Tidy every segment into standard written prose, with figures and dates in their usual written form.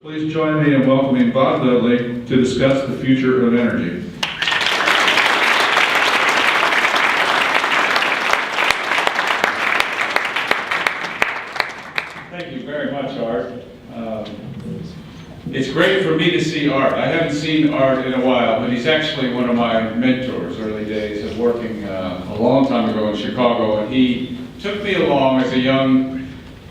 Please join me in welcoming Bob Dudley to discuss the future of energy. Thank you very much, Art. It's great for me to see Art. I haven't seen Art in a while, but he's actually one of my mentors, early days of working a long time ago in Chicago, and he took me along as a young,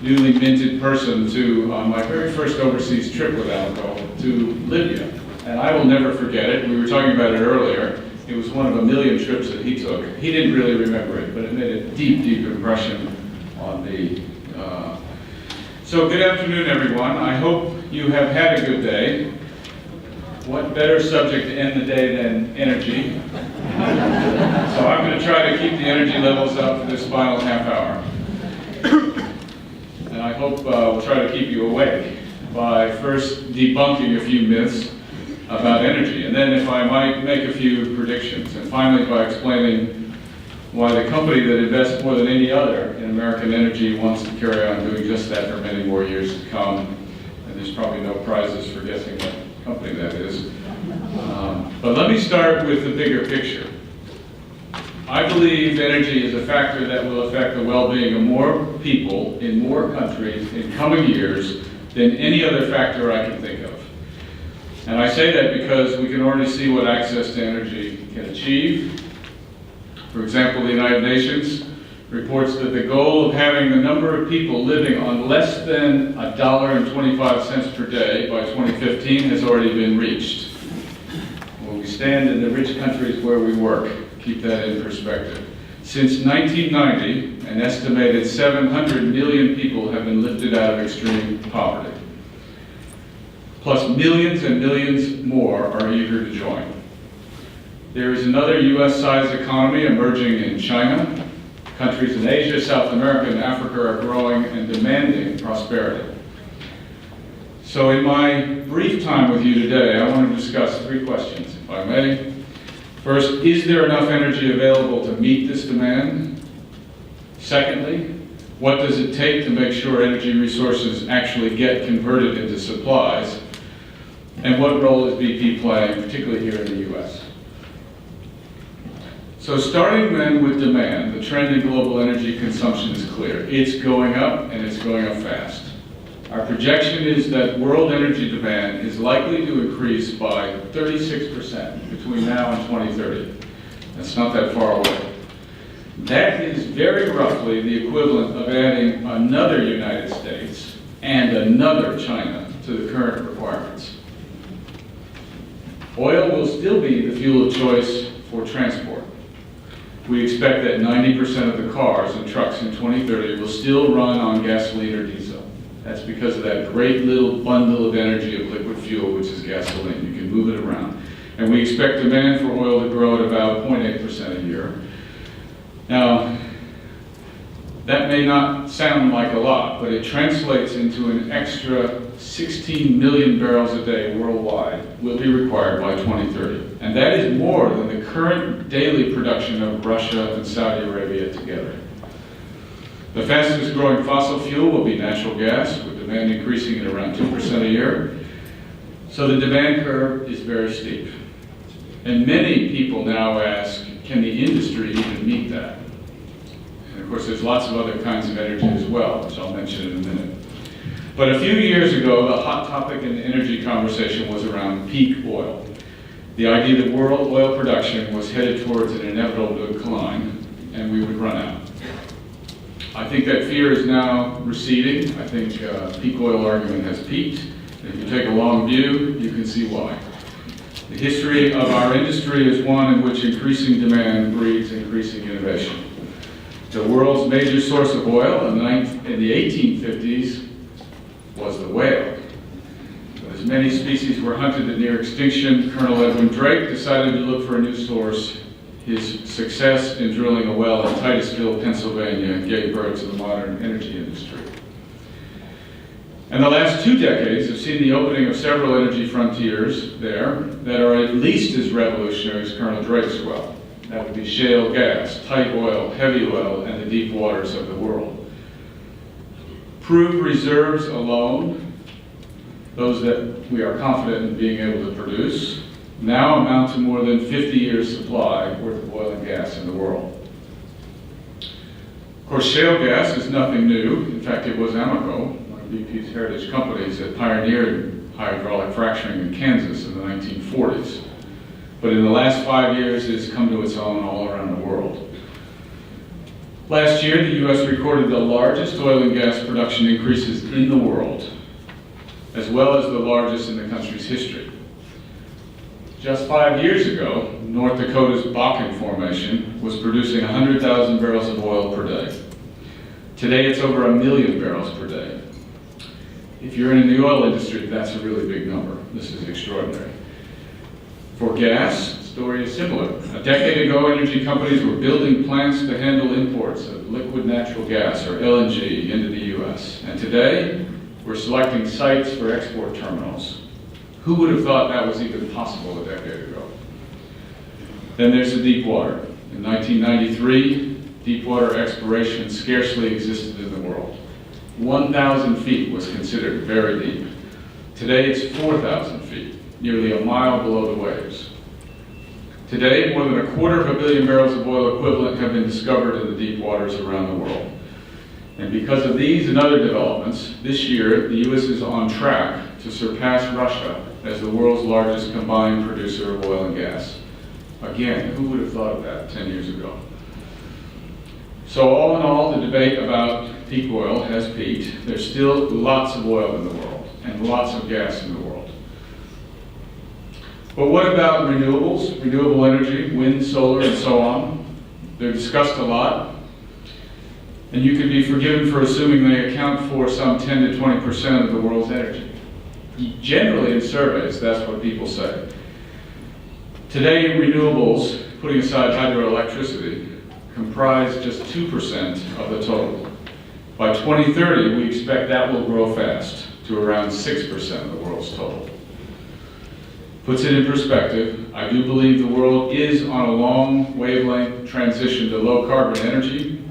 newly minted person to my very first overseas trip with Alco to Libya. And I will never forget it. We were talking about it earlier. It was one of a million trips that he took. He didn't really remember it, but it made a deep, deep impression on me. So good afternoon, everyone. I hope you have had a good day. What better subject to end the day than energy? So I'm going to try to keep the energy levels up for this final half hour. And I hope we'll try to keep you awake by first debunking a few myths about energy, and then if I might make a few predictions, and finally by explaining why the company that invests more than any other in American energy wants to carry on doing just that for many more years to come. And there's probably no prizes for guessing what company that is. But let me start with the bigger picture. I believe energy is a factor that will affect the well-being of more people in more countries in coming years than any other factor I can think of. And I say that because we can already see what access to energy can achieve. For example, the United Nations reports that the goal of having the number of people living on less than $1.25 per day by 2015 has already been reached. Well, we stand in the rich countries where we work. Keep that in perspective. Since 1990, an estimated 700 million people have been lifted out of extreme poverty. Plus millions and millions more are eager to join. There is another US-sized economy emerging in China. Countries in Asia, South America, and Africa are growing and demanding prosperity. So in my brief time with you today, I want to discuss three questions, if I may. First, is there enough energy available to meet this demand? Secondly, what does it take to make sure energy resources actually get converted into supplies? And what role is BP playing, particularly here in the US? So starting then with demand, the trend in global energy consumption is clear. It's going up, and it's going up fast. Our projection is that world energy demand is likely to increase by 36% between now and 2030. That's not that far away. That is very roughly the equivalent of adding another United States and another China to the current requirements. Oil will still be the fuel of choice for transport. We expect that 90% of the cars and trucks in 2030 will still run on gasoline or diesel. That's because of that great little bundle of energy of liquid fuel, which is gasoline. You can move it around. And we expect demand for oil to grow at about 0.8% a year. Now, that may not sound like a lot, but it translates into an extra 16 million barrels a day worldwide will be required by 2030. And that is more than the current daily production of Russia and Saudi Arabia together. The fastest growing fossil fuel will be natural gas, with demand increasing at around 2% a year. So the demand curve is very steep. And many people now ask, can the industry even meet that? And of course, there's lots of other kinds of energy as well, which I'll mention in a minute. But a few years ago, the hot topic in the energy conversation was around peak oil. The idea that world oil production was headed towards an inevitable decline, and we would run out. I think that fear is now receding. I think peak oil argument has peaked. And if you take a long view, you can see why. The history of our industry is one in which increasing demand breeds increasing innovation. The world's major source of oil in the 1850s was the whale. But as many species were hunted to near extinction, Colonel Edwin Drake decided to look for a new source. His success in drilling a well in Titusville, Pennsylvania, gave birth to the modern energy industry. And the last 2 decades have seen the opening of several energy frontiers there that are at least as revolutionary as Colonel Drake's well. That would be shale gas, tight oil, heavy oil, and the deep waters of the world. Proved reserves alone those that we are confident in being able to produce, now amount to more than 50 years' supply worth of oil and gas in the world. Of course, shale gas is nothing new. In fact, it was Amoco, one of BP's heritage companies, that pioneered hydraulic fracturing in Kansas in the 1940s. But in the last 5 years, it has come to its own all around the world. Last year, the U.S. recorded the largest oil and gas production increases in the world, as well as the largest in the country's history. Just 5 years ago, North Dakota's Bakken Formation was producing 100,000 barrels of oil per day. Today, it's over 1 million barrels per day. If you're in the oil industry, that's a really big number. This is extraordinary. For gas, the story is similar. A decade ago, energy companies were building plants to handle imports of liquid natural gas, or LNG, into the U.S. And today, we're selecting sites for export terminals. Who would have thought that was even possible a decade ago? Then there's the deep water. In 1993, deep water exploration scarcely existed in the world. 1,000 feet was considered very deep. Today it's 4,000 feet, nearly a mile below the waves. Today, more than 250 million barrels of oil equivalent have been discovered in the deep waters around the world. And because of these and other developments, this year the U.S. is on track to surpass Russia as the world's largest combined producer of oil and gas. Again, who would have thought of that 10 years ago? So all in all, the debate about peak oil has peaked. There's still lots of oil in the world and lots of gas in the world. But what about renewables, renewable energy, wind, solar, and so on? They're discussed a lot. And you can be forgiven for assuming they account for some 10 to 20% of the world's energy. Generally in surveys, that's what people say. Today, renewables, putting aside hydroelectricity, comprise just 2% of the total. By 2030, we expect that will grow fast to around 6% of the world's total. Puts it in perspective, I do believe the world is on a long wavelength transition to low carbon energy,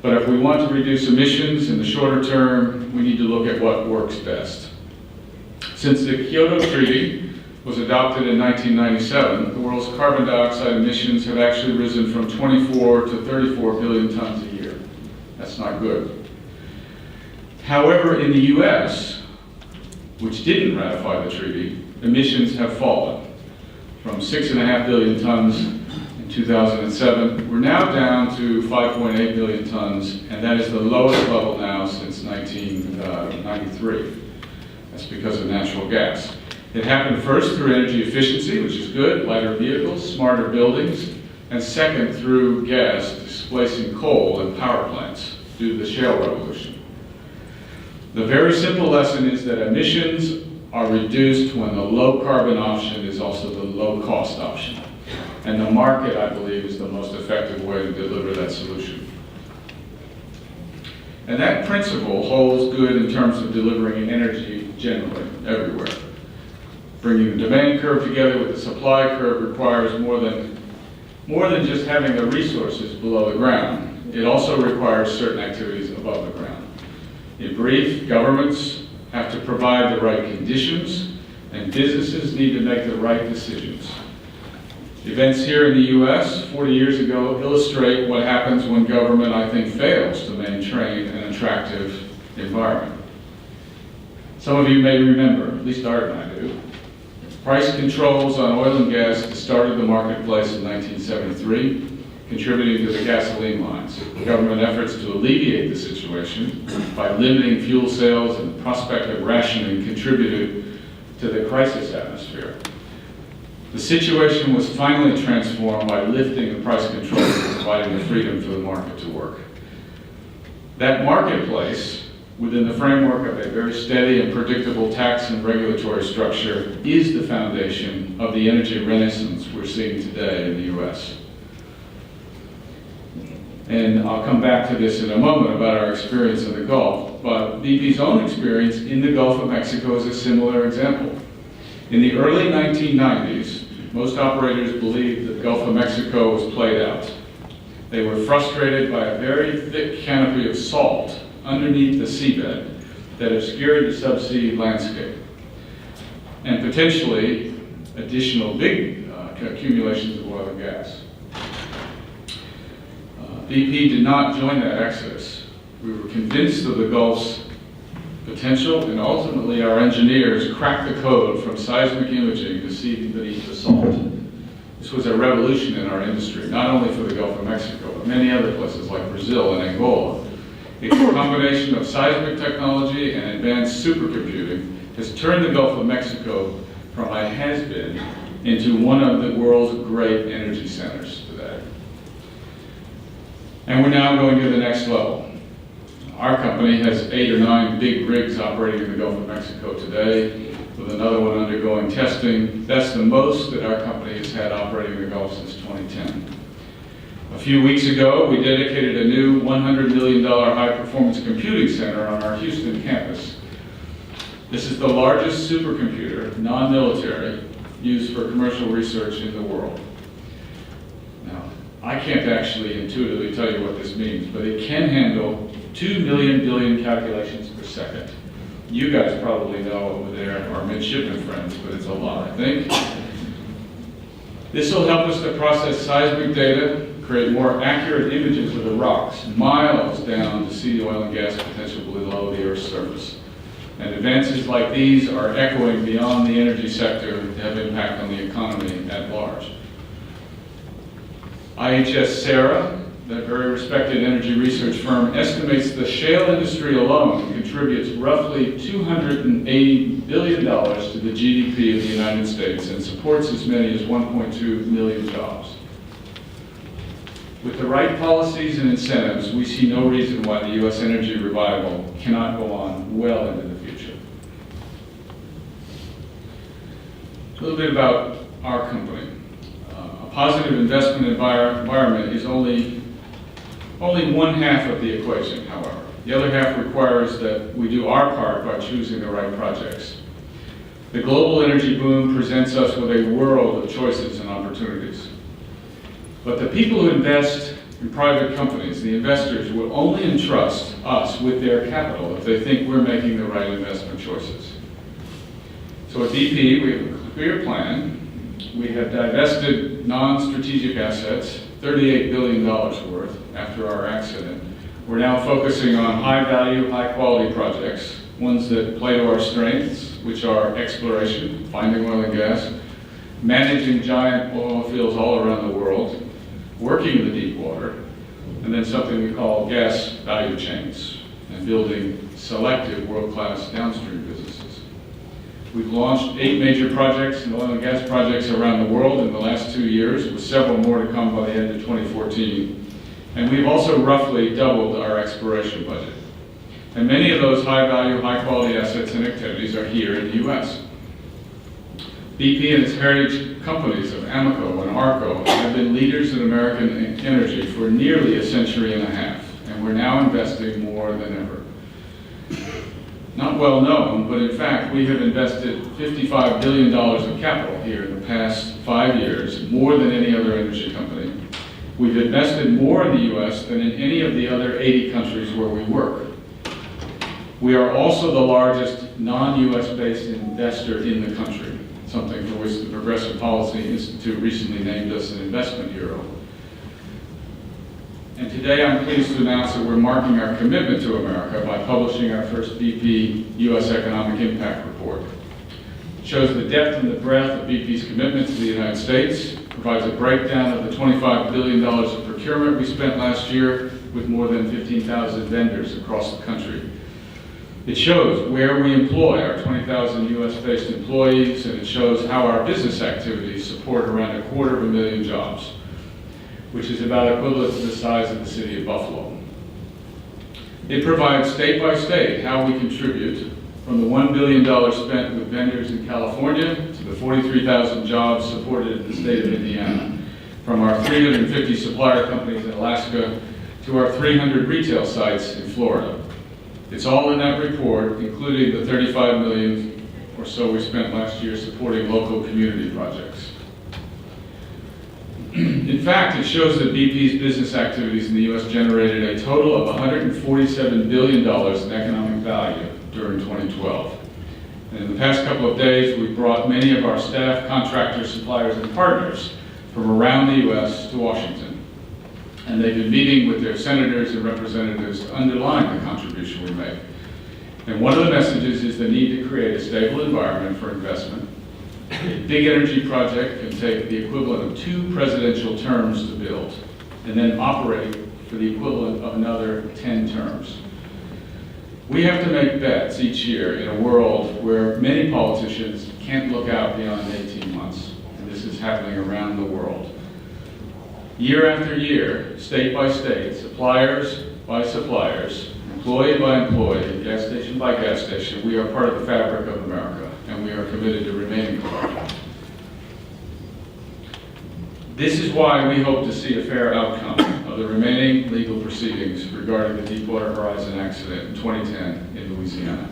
but if we want to reduce emissions in the shorter term, we need to look at what works best. Since the Kyoto Treaty was adopted in 1997, the world's carbon dioxide emissions have actually risen from 24 to 34 billion tons a year. That's not good. However, in the US, which didn't ratify the treaty, emissions have fallen from 6.5 billion tons in 2007. We're now down to 5.8 billion tons, and that is the lowest level now since 1993. That's because of natural gas. It happened first through energy efficiency, which is good, lighter vehicles, smarter buildings, and second through gas displacing coal in power plants due to the shale revolution. The very simple lesson is that emissions are reduced when the low carbon option is also the low cost option. And the market, I believe, is the most effective way to deliver that solution. And that principle holds good in terms of delivering energy generally, everywhere. Bringing the demand curve together with the supply curve requires more than just having the resources below the ground. It also requires certain activities above the ground. In brief, governments have to provide the right conditions, and businesses need to make the right decisions. Events here in the US 40 years ago illustrate what happens when government, I think, fails to maintain an attractive environment. Some of you may remember, at least Art and I do, price controls on oil and gas started the marketplace in 1973, contributing to the gasoline lines. Government efforts to alleviate the situation by limiting fuel sales and prospective rationing contributed to the crisis atmosphere. The situation was finally transformed by lifting the price controls and providing the freedom for the market to work. That marketplace, within the framework of a very steady and predictable tax and regulatory structure, is the foundation of the energy renaissance we're seeing today in the US. And I'll come back to this in a moment about our experience in the Gulf, but BP's own experience in the Gulf of Mexico is a similar example. In the early 1990s, most operators believed that the Gulf of Mexico was played out. They were frustrated by a very thick canopy of salt underneath the seabed that obscured the subsea landscape. and potentially additional big accumulations of oil and gas. BP did not join that exodus. We were convinced of the Gulf's potential, and ultimately our engineers cracked the code from seismic imaging to see beneath the salt. This was a revolution in our industry, not only for the Gulf of Mexico, but many other places like Brazil and Angola. A combination of seismic technology and advanced supercomputing has turned the Gulf of Mexico from a has-been into one of the world's great energy centers today. And we're now going to the next level. Our company has 8 or 9 big rigs operating in the Gulf of Mexico today, with another one undergoing testing. That's the most that our company has had operating in the Gulf since 2010. A few weeks ago, we dedicated a new $100 million high-performance computing center on our Houston campus. This is the largest supercomputer, non-military, used for commercial research in the world. Now, I can't actually intuitively tell you what this means, but it can handle 2 million billion calculations per second. You guys probably know over there, our midshipman friends, but it's a lot, I think. This will help us to process seismic data, create more accurate images of the rocks miles down to see the oil and gas potential below the Earth's surface. And advances like these are echoing beyond the energy sector to have impact on the economy at large. IHS Sarah, that very respected energy research firm, estimates the shale industry alone contributes roughly $280 billion to the GDP of the United States and supports as many as 1.2 million jobs. With the right policies and incentives, we see no reason why the U.S. energy revival cannot go on well into the future. A little bit about our company. A positive investment environment is only one half of the equation, however. The other half requires that we do our part by choosing the right projects. The global energy boom presents us with a world of choices and opportunities. But the people who invest in private companies, the investors, will only entrust us with their capital if they think we're making the right investment choices. So at BP, we have a clear plan. We have divested non-strategic assets, $38 billion worth, after our accident. We're now focusing on high-value, high-quality projects, ones that play to our strengths, which are exploration, finding oil and gas, managing giant oil fields all around the world, working in the deep water, and then something we call gas value chains, and building selective world-class downstream businesses. We've launched 8 major projects and oil and gas projects around the world in the last 2 years, with several more to come by the end of 2014. And we've also roughly doubled our exploration budget. And many of those high-value, high-quality assets and activities are here in the U.S. BP and its heritage companies of Amoco and Arco have been leaders in American energy for nearly a century and a half, and we're now investing more than ever. Not well known, but in fact, we have invested $55 billion of capital here in the past 5 years, more than any other energy company. We've invested more in the U.S. than in any of the other 80 countries where we work. We are also the largest non-U.S. based investor in the country, something for which the Progressive Policy Institute recently named us an investment hero. And today I'm pleased to announce that we're marking our commitment to America by publishing our first BP U.S. Economic Impact Report. It shows the depth and the breadth of BP's commitment to the United States, provides a breakdown of the $25 billion of procurement we spent last year with more than 15,000 vendors across the country. It shows where we employ our 20,000 U.S.-based employees, and it shows how our business activities support around 250,000 jobs, which is about equivalent to the size of the city of Buffalo. It provides state by state how we contribute from the $1 billion spent with vendors in California to the 43,000 jobs supported in the state of Indiana, from our 350 supplier companies in Alaska to our 300 retail sites in Florida. It's all in that report, including the $35 million or so we spent last year supporting local community projects. In fact, it shows that BP's business activities in the U.S. generated a total of $147 billion in economic value during 2012. And in the past couple of days, we brought many of our staff, contractors, suppliers, and partners from around the U.S. to Washington. And they've been meeting with their senators and representatives to underline the contribution we make. And one of the messages is the need to create a stable environment for investment. A big energy project can take the equivalent of 2 presidential terms to build, and then operate for the equivalent of another 10 terms. We have to make bets each year in a world where many politicians can't look out beyond 18 months, and this is happening around the world. Year after year, state by state, suppliers by suppliers, employee by employee, gas station by gas station, we are part of the fabric of America, and we are committed to remaining part. This is why we hope to see a fair outcome of the remaining legal proceedings regarding the Deepwater Horizon accident in 2010 in Louisiana.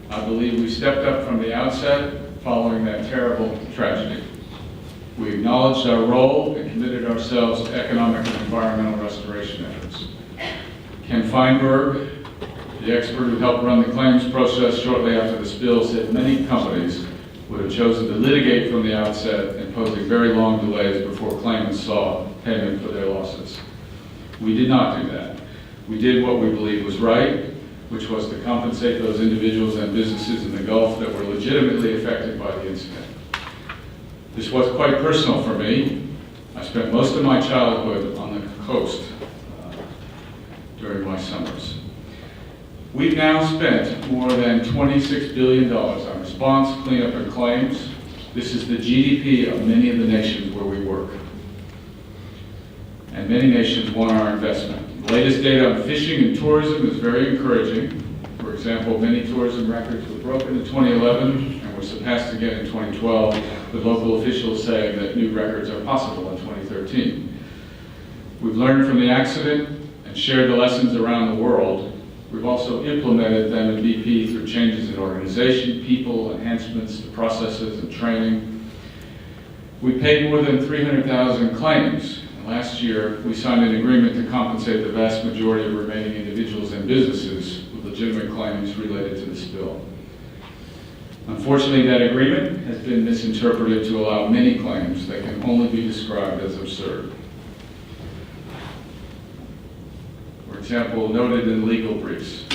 I believe we stepped up from the outset following that terrible tragedy. We acknowledged our role and committed ourselves to economic and environmental restoration efforts. Ken Feinberg, the expert who helped run the claims process shortly after the spill, said many companies would have chosen to litigate from the outset, imposing very long delays before claimants saw payment for their losses. We did not do that. We did what we believed was right, which was to compensate those individuals and businesses in the Gulf that were legitimately affected by the incident. This was quite personal for me. I spent most of my childhood on the coast during my summers. We've now spent more than $26 billion on response, cleanup, and claims. This is the GDP of many of the nations where we work. And many nations want our investment. The latest data on fishing and tourism is very encouraging. For example, many tourism records were broken in 2011 and were surpassed again in 2012, with local officials saying that new records are possible in 2013. We've learned from the accident and shared the lessons around the world. We've also implemented them in BP through changes in organization, people, enhancements to processes and training. We paid more than 300,000 claims. And last year, we signed an agreement to compensate the vast majority of remaining individuals and businesses with legitimate claims related to the spill. Unfortunately, that agreement has been misinterpreted to allow many claims that can only be described as absurd. For example, noted in legal briefs,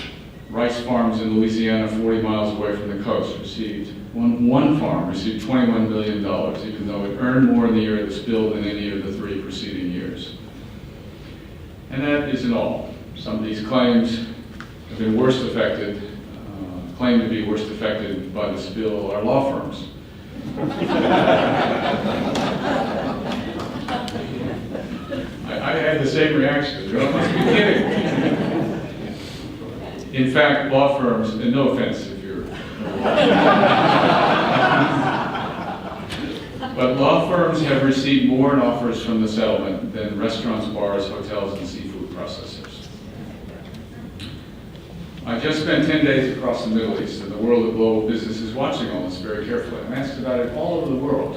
rice farms in Louisiana 40 miles away from the coast received, one farm received $21 million, even though it earned more in the year of the spill than any of the 3 preceding years. And that isn't all. Some of these claims have been worst affected, claimed to be worst affected by the spill are law firms. I had the same reaction. You must be kidding. In fact, law firms, and no offense if you're... but law firms have received more in offers from the settlement than restaurants, bars, hotels, and seafood processors. I just spent 10 days across the Middle East, and the world of global business is watching all this very carefully. I'm asked about it all over the world.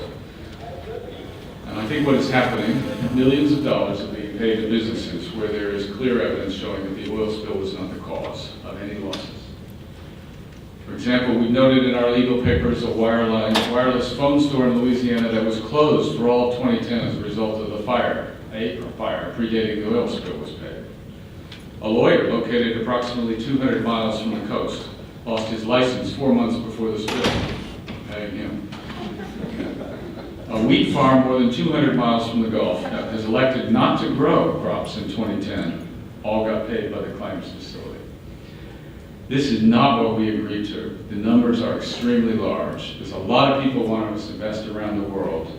And I think what is happening, millions of dollars are being paid to businesses where there is clear evidence showing that the oil spill was not the cause of any losses. For example, we noted in our legal papers a wireless phone store in Louisiana that was closed for all of 2010 as a result of the fire predating the oil spill was paid. A lawyer located approximately 200 miles from the coast lost his license 4 months before the spill, paying him. A wheat farm more than 200 miles from the Gulf has elected not to grow crops in 2010. All got paid by the claims facility. This is not what we agreed to. The numbers are extremely large. There's a lot of people wanting us to invest around the world.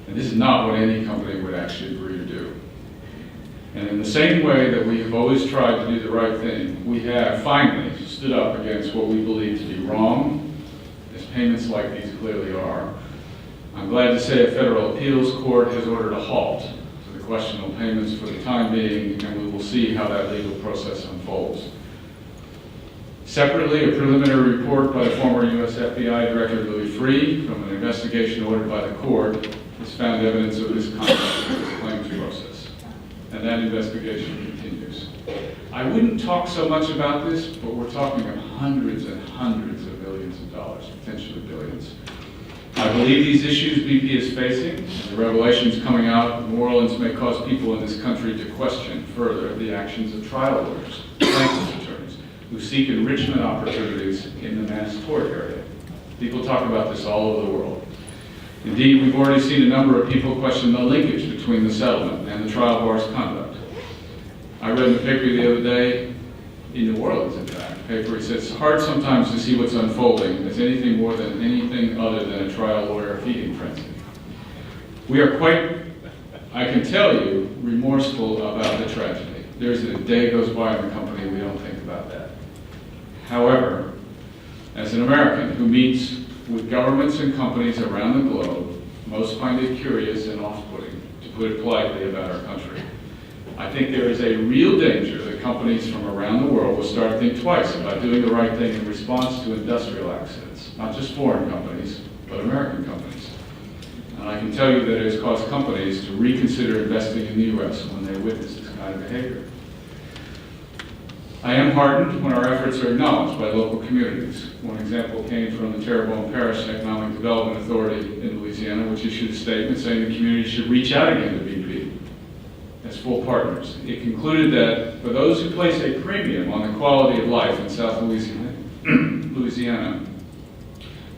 And this is not what any company would actually agree to do. And in the same way that we have always tried to do the right thing, we have finally stood up against what we believe to be wrong, as payments like these clearly are. I'm glad to say a federal appeals court has ordered a halt to the questionable payments for the time being, and we will see how that legal process unfolds. Separately, a preliminary report by the former U.S. FBI Director Louis Freeh from an investigation ordered by the court has found evidence of misconduct in the claims process, and that investigation continues. I wouldn't talk so much about this, but we're talking of hundreds and hundreds of millions of dollars, potentially billions. I believe these issues BP is facing, and the revelations coming out of New Orleans may cause people in this country to question further the actions of trial lawyers, plaintiffs' attorneys, who seek enrichment opportunities in the mass tort area. People talk about this all over the world. Indeed, we've already seen a number of people question the linkage between the settlement and the trial bar's conduct. I read in the paper the other day, in New Orleans in fact, a paper, it says, it's hard sometimes to see what's unfolding as anything more than anything other than a trial lawyer feeding frenzy. We are quite, I can tell you, remorseful about the tragedy. There isn't a day goes by in the company we don't think about that. However, as an American who meets with governments and companies around the globe, most find it curious and off-putting, to put it politely, about our country. I think there is a real danger that companies from around the world will start to think twice about doing the right thing in response to industrial accidents, not just foreign companies, but American companies. And I can tell you that it has caused companies to reconsider investing in the U.S. when they witness this kind of behavior. I am heartened when our efforts are acknowledged by local communities. One example came from the Terrebonne Parish Economic Development Authority in Louisiana, which issued a statement saying the community should reach out again to BP as full partners. It concluded that for those who place a premium on the quality of life in South Louisiana,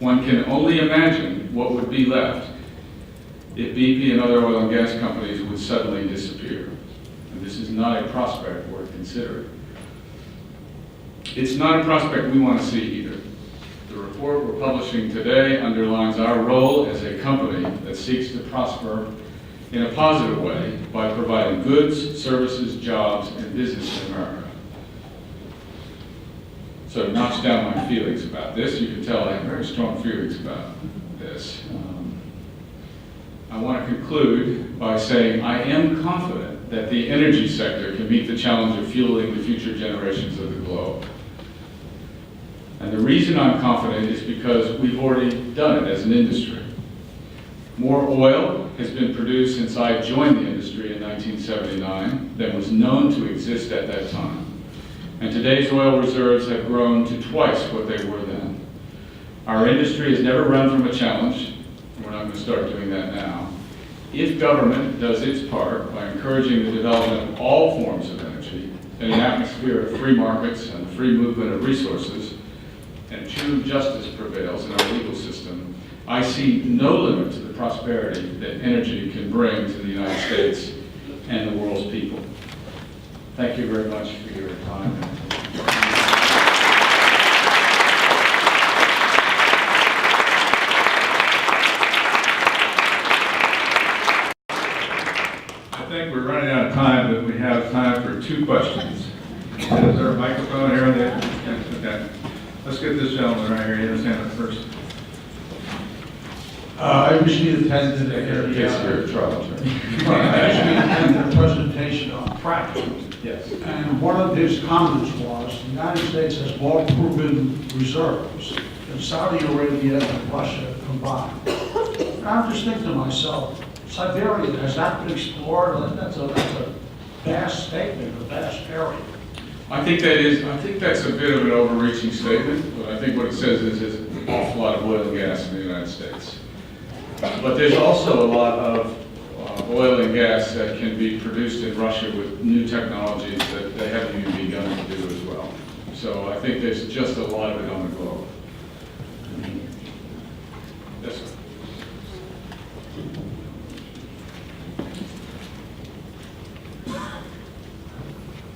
one can only imagine what would be left if BP and other oil and gas companies would suddenly disappear. And this is not a prospect worth considering. It's not a prospect we want to see either. The report we're publishing today underlines our role as a company that seeks to prosper in a positive way by providing goods, services, jobs, and business in America. So it knocks down my feelings about this. You can tell I have very strong feelings about this. I want to conclude by saying I am confident that the energy sector can meet the challenge of fueling the future generations of the globe. And the reason I'm confident is because we've already done it as an industry. More oil has been produced since I joined the industry in 1979 than was known to exist at that time. And today's oil reserves have grown to twice what they were then. Our industry has never run from a challenge. We're not going to start doing that now. If government does its part by encouraging the development of all forms of energy in an atmosphere of free markets and the free movement of resources, and true justice prevails in our legal system, I see no limit to the prosperity that energy can bring to the United States and the world's people. Thank you very much for your time. I think we're running out of time, but we have time for 2 questions. Is there a microphone here? Okay. Let's get this gentleman right here. You understand it first? I recently attended a presentation on fracking. Yes. And one of his comments was, the United States has more proven reserves than Saudi Arabia and Russia combined. And I'm just thinking to myself, Siberia, has that been explored? That's a vast statement, a vast area. I think that's a bit of an overreaching statement, but I think what it says is there's an awful lot of oil and gas in the United States. But there's also a lot of oil and gas that can be produced in Russia with new technologies that they haven't even begun to do as well. So I think there's just a lot of it on the globe. Yes, sir.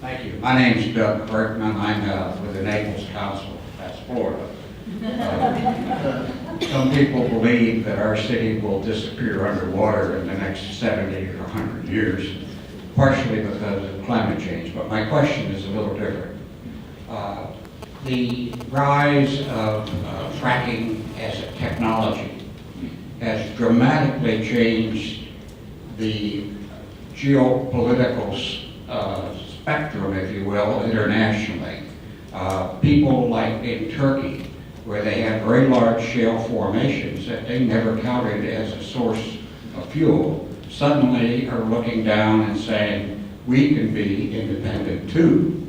Thank you. My name's Doug Berkman. I'm with the Naples Council. That's Florida. Some people believe that our city will disappear underwater in the next 70 or 100 years, partially because of climate change. But my question is a little different. The rise of fracking as a technology has dramatically changed the geopolitical spectrum, if you will, internationally. People like in Turkey, where they have very large shale formations that they never counted as a source of fuel, suddenly are looking down and saying, we can be independent too.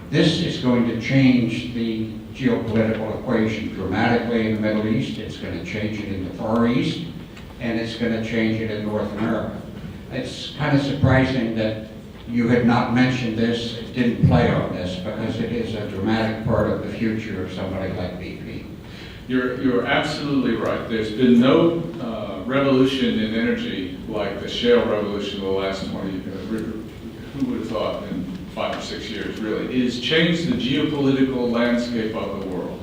This is going to change the geopolitical equation dramatically in the Middle East. It's going to change it in the Far East, and it's going to change it in North America. It's kind of surprising that you had not mentioned this, didn't play on this, because it is a dramatic part of the future of somebody like BP. You're absolutely right. There's been no revolution in energy like the shale revolution of the last 20 years. Who would have thought in 5 or 6 years, really? It has changed the geopolitical landscape of the world.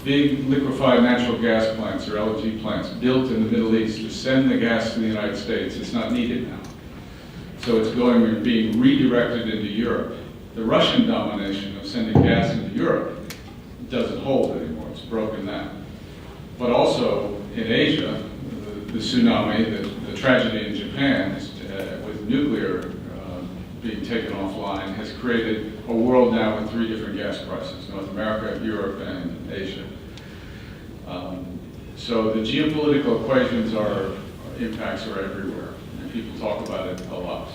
Big liquefied natural gas plants or LNG plants built in the Middle East to send the gas to the United States. It's not needed now. So it's being redirected into Europe. The Russian domination of sending gas into Europe doesn't hold anymore. It's broken that. But also in Asia, the tsunami, the tragedy in Japan with nuclear being taken offline has created a world now with 3 different gas prices: North America, Europe, and Asia. So the geopolitical equations impacts are everywhere, and people talk about it a lot.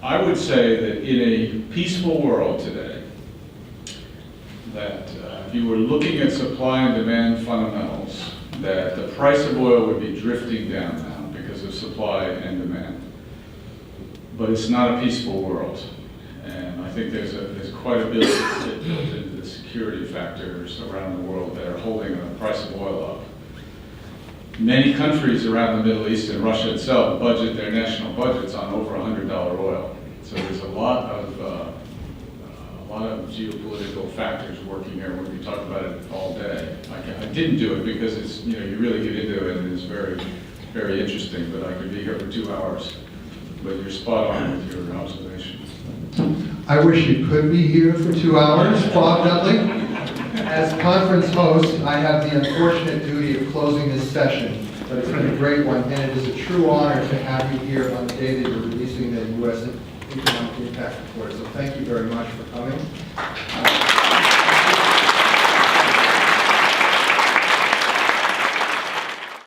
I would say that in a peaceful world today, that if you were looking at supply and demand fundamentals, that the price of oil would be drifting down now because of supply and demand. But it's not a peaceful world, and I think there's quite a bit built into the security factors around the world that are holding the price of oil up. Many countries around the Middle East and Russia itself budget their national budgets on over $100 oil. So there's a lot of geopolitical factors working here. We can talk about it all day. I didn't do it because it's, you really get into it and it's very, very interesting, but I could be here for 2 hours. But you're spot on with your observations. I wish you could be here for 2 hours, Bob Dudley. As conference host, I have the unfortunate duty of closing this session, but it's been a great one, and it is a true honor to have you here on the day that you're releasing the U.S. Economic Impact Report. So thank you very much for coming.